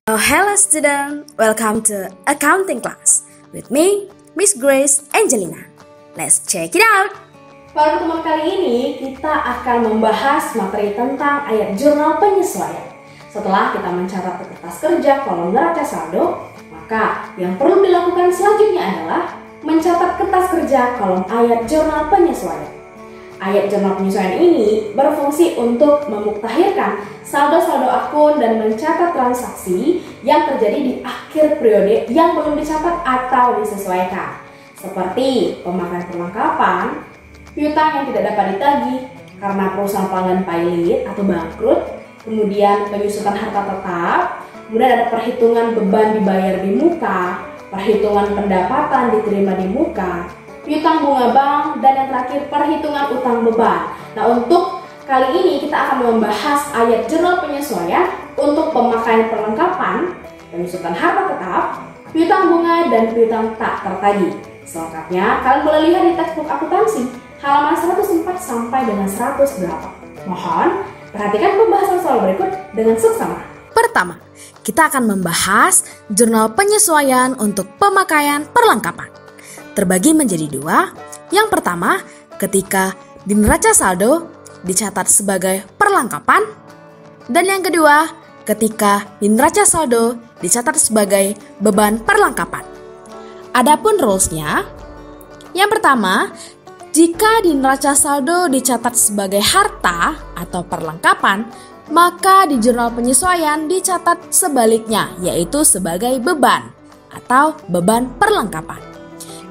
Hello student, welcome to accounting class with me, Miss Grace Angelina. Let's check it out. Pada pertemuan kali ini kita akan membahas materi tentang ayat jurnal penyesuaian. Setelah kita mencatat ke kertas kerja kolom neraca saldo, maka yang perlu dilakukan selanjutnya adalah mencatat kertas kerja kolom ayat jurnal penyesuaian. Ayat jurnal penyesuaian ini berfungsi untuk memuktahirkan saldo-saldo akun dan mencatat transaksi yang terjadi di akhir periode yang belum dicatat atau disesuaikan, seperti pemakaian perlengkapan, piutang yang tidak dapat ditagih karena perusahaan pelanggan pilot atau bangkrut, kemudian penyusutan harta tetap, kemudian ada perhitungan beban dibayar di muka, perhitungan pendapatan diterima di muka, piutang bunga bank, dan yang terakhir perhitungan utang beban. Nah, untuk kali ini kita akan membahas ayat jurnal penyesuaian untuk pemakaian perlengkapan, penyusutan harta tetap, piutang bunga, dan piutang tak tertagih. Selengkapnya kalian boleh lihat di textbook akuntansi halaman 104 sampai dengan 108. Mohon perhatikan pembahasan soal berikut dengan seksama. Pertama, kita akan membahas jurnal penyesuaian untuk pemakaian perlengkapan. Terbagi menjadi dua. Yang pertama, ketika di neraca saldo dicatat sebagai perlengkapan, dan yang kedua, ketika di neraca saldo dicatat sebagai beban perlengkapan. Adapun rules-nya, yang pertama, jika di neraca saldo dicatat sebagai harta atau perlengkapan, maka di jurnal penyesuaian dicatat sebaliknya, yaitu sebagai beban atau beban perlengkapan.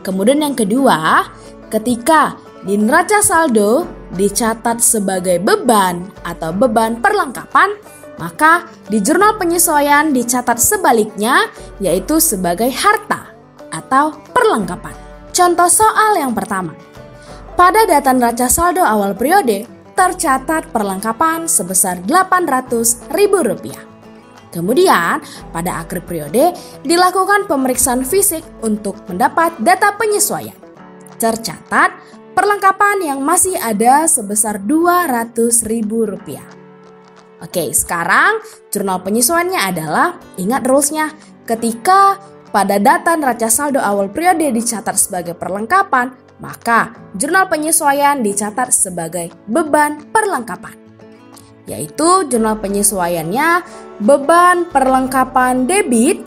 Kemudian yang kedua, ketika di neraca saldo dicatat sebagai beban atau beban perlengkapan, maka di jurnal penyesuaian dicatat sebaliknya, yaitu sebagai harta atau perlengkapan. Contoh soal yang pertama. Pada data neraca saldo awal periode, tercatat perlengkapan sebesar Rp800.000. Kemudian, pada akhir periode dilakukan pemeriksaan fisik untuk mendapat data penyesuaian. Tercatat perlengkapan yang masih ada sebesar Rp200.000. Oke, sekarang jurnal penyesuaiannya adalah, ingat rules-nya, ketika pada data neraca saldo awal periode dicatat sebagai perlengkapan, maka jurnal penyesuaian dicatat sebagai beban perlengkapan. Yaitu jurnal penyesuaiannya beban perlengkapan debit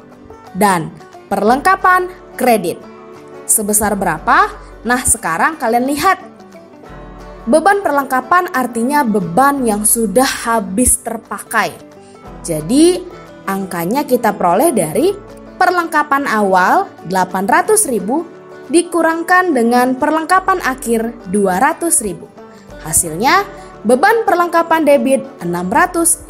dan perlengkapan kredit. Sebesar berapa? Nah, sekarang kalian lihat. Beban perlengkapan artinya beban yang sudah habis terpakai. Jadi, angkanya kita peroleh dari perlengkapan awal 800.000 dikurangkan dengan perlengkapan akhir 200.000. Hasilnya, beban perlengkapan debit Rp600.000,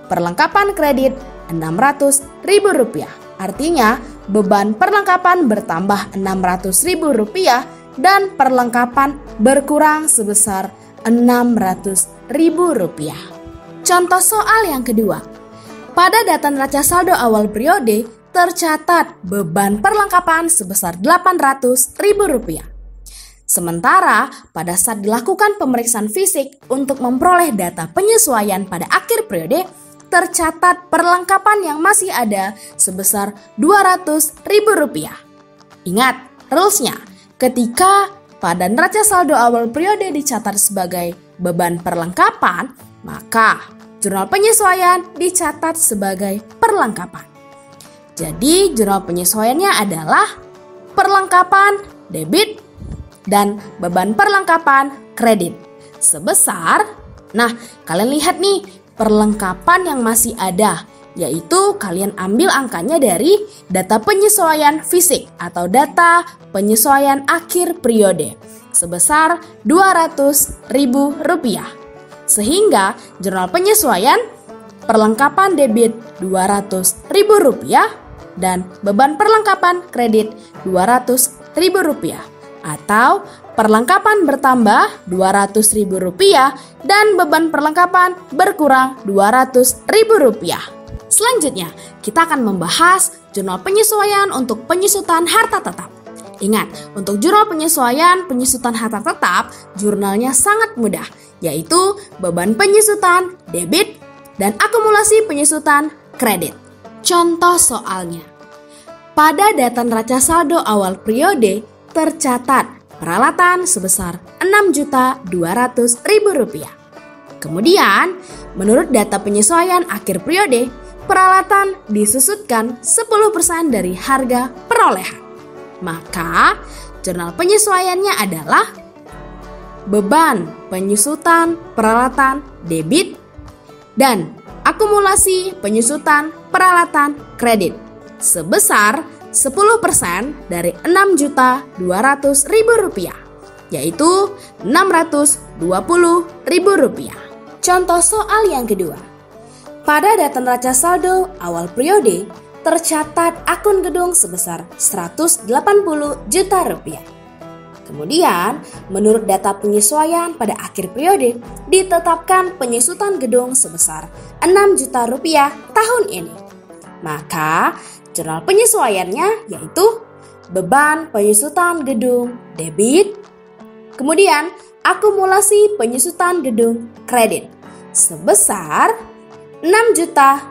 perlengkapan kredit Rp600.000. Artinya, beban perlengkapan bertambah Rp600.000 dan perlengkapan berkurang sebesar Rp600.000. Contoh soal yang kedua. Pada data neraca saldo awal periode, tercatat beban perlengkapan sebesar Rp800.000. Sementara pada saat dilakukan pemeriksaan fisik untuk memperoleh data penyesuaian pada akhir periode, tercatat perlengkapan yang masih ada sebesar Rp200.000. Ingat rules-nya, ketika pada neraca saldo awal periode dicatat sebagai beban perlengkapan, maka jurnal penyesuaian dicatat sebagai perlengkapan. Jadi jurnal penyesuaiannya adalah perlengkapan debit dan beban perlengkapan kredit sebesar, nah kalian lihat nih perlengkapan yang masih ada, yaitu kalian ambil angkanya dari data penyesuaian fisik atau data penyesuaian akhir periode sebesar Rp200.000. Sehingga jurnal penyesuaian perlengkapan debit Rp200.000 dan beban perlengkapan kredit Rp200.000. Atau perlengkapan bertambah Rp200.000 dan beban perlengkapan berkurang Rp200.000. Selanjutnya, kita akan membahas jurnal penyesuaian untuk penyusutan harta tetap. Ingat, untuk jurnal penyesuaian penyusutan harta tetap, jurnalnya sangat mudah, yaitu beban penyusutan debit dan akumulasi penyusutan kredit. Contoh soalnya. Pada data neraca saldo awal periode tercatat peralatan sebesar Rp6.200.000. Kemudian, menurut data penyesuaian akhir periode, peralatan disusutkan 10% dari harga perolehan. Maka, jurnal penyesuaiannya adalah beban penyusutan peralatan debit dan akumulasi penyusutan peralatan kredit sebesar 10% dari Rp6.200.000, yaitu Rp620.000. Contoh soal yang kedua. Pada data neraca saldo awal periode, tercatat akun gedung sebesar Rp180 juta. Kemudian, menurut data penyesuaian pada akhir periode, ditetapkan penyusutan gedung sebesar Rp6 juta tahun ini. Maka, jurnal penyesuaiannya yaitu beban penyusutan gedung debit, kemudian akumulasi penyusutan gedung kredit sebesar Rp6 juta.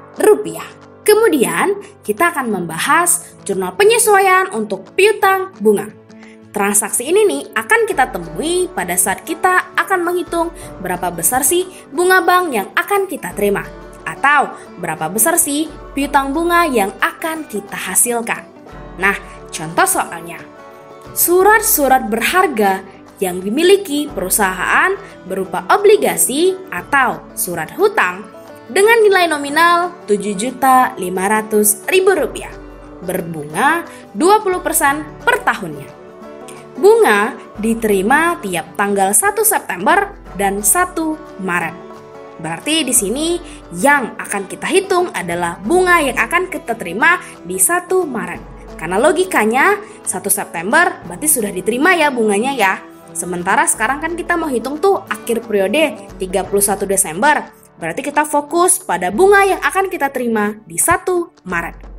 Kemudian, kita akan membahas jurnal penyesuaian untuk piutang bunga. Transaksi ini nih akan kita temui pada saat kita akan menghitung berapa besar sih bunga bank yang akan kita terima, atau berapa besar sih piutang bunga yang akan kita hasilkan. Nah, contoh soalnya. Surat-surat berharga yang dimiliki perusahaan berupa obligasi atau surat hutang dengan nilai nominal Rp7.500.000 berbunga 20% per tahunnya. Bunga diterima tiap tanggal 1 September dan 1 Maret. Berarti di sini yang akan kita hitung adalah bunga yang akan kita terima di 1 Maret. Karena logikanya 1 September berarti sudah diterima ya bunganya ya. Sementara sekarang kan kita mau hitung tuh akhir periode 31 Desember. Berarti kita fokus pada bunga yang akan kita terima di 1 Maret.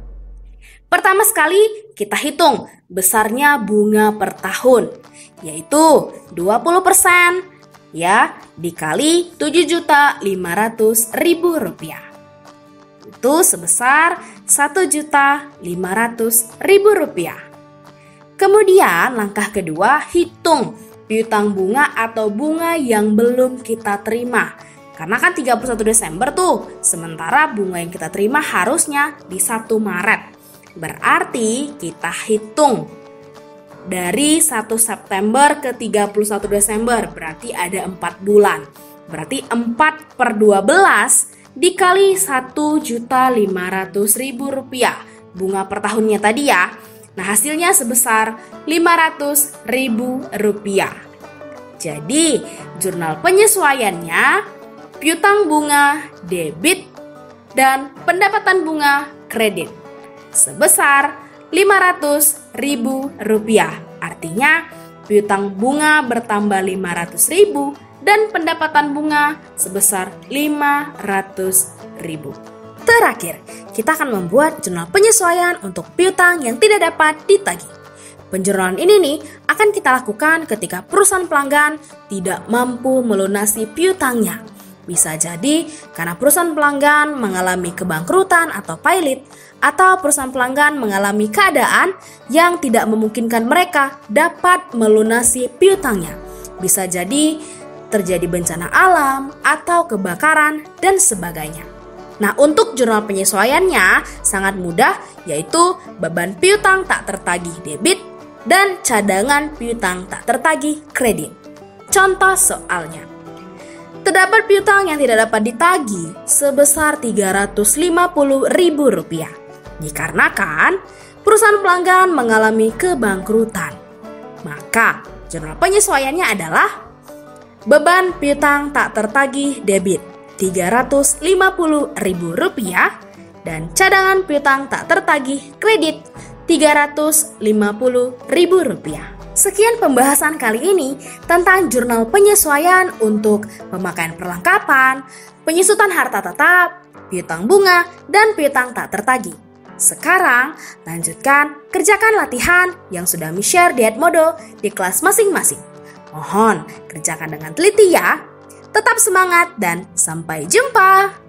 Pertama sekali kita hitung besarnya bunga per tahun, yaitu 20% ya dikali Rp7.500.000. Itu sebesar Rp1.500.000. Kemudian langkah kedua, hitung piutang bunga atau bunga yang belum kita terima. Karena kan 31 Desember tuh, sementara bunga yang kita terima harusnya di 1 Maret. Berarti kita hitung dari 1 September ke 31 Desember, berarti ada 4 bulan. Berarti 4/12 dikali Rp1.500.000 bunga per tahunnya tadi ya. Nah, hasilnya sebesar Rp500.000. Jadi, jurnal penyesuaiannya piutang bunga debit dan pendapatan bunga kredit sebesar Rp500.000. Artinya piutang bunga bertambah Rp500.000 dan pendapatan bunga sebesar Rp500.000. Terakhir, kita akan membuat jurnal penyesuaian untuk piutang yang tidak dapat ditagih. Penjurnalan ini nih akan kita lakukan ketika perusahaan pelanggan tidak mampu melunasi piutangnya. Bisa jadi karena perusahaan pelanggan mengalami kebangkrutan atau pailit, atau perusahaan pelanggan mengalami keadaan yang tidak memungkinkan mereka dapat melunasi piutangnya. Bisa jadi terjadi bencana alam atau kebakaran dan sebagainya. Nah, untuk jurnal penyesuaiannya sangat mudah, yaitu beban piutang tak tertagih debit dan cadangan piutang tak tertagih kredit. Contoh soalnya. Terdapat piutang yang tidak dapat ditagih sebesar Rp350.000 dikarenakan perusahaan pelanggan mengalami kebangkrutan. Maka jurnal penyesuaiannya adalah beban piutang tak tertagih debit Rp350.000 dan cadangan piutang tak tertagih kredit Rp350.000. Sekian pembahasan kali ini tentang jurnal penyesuaian untuk pemakaian perlengkapan, penyusutan harta tetap, piutang bunga, dan piutang tak tertagih. Sekarang, lanjutkan kerjakan latihan yang sudah mi-share di Edmodo di kelas masing-masing. Mohon kerjakan dengan teliti ya. Tetap semangat dan sampai jumpa!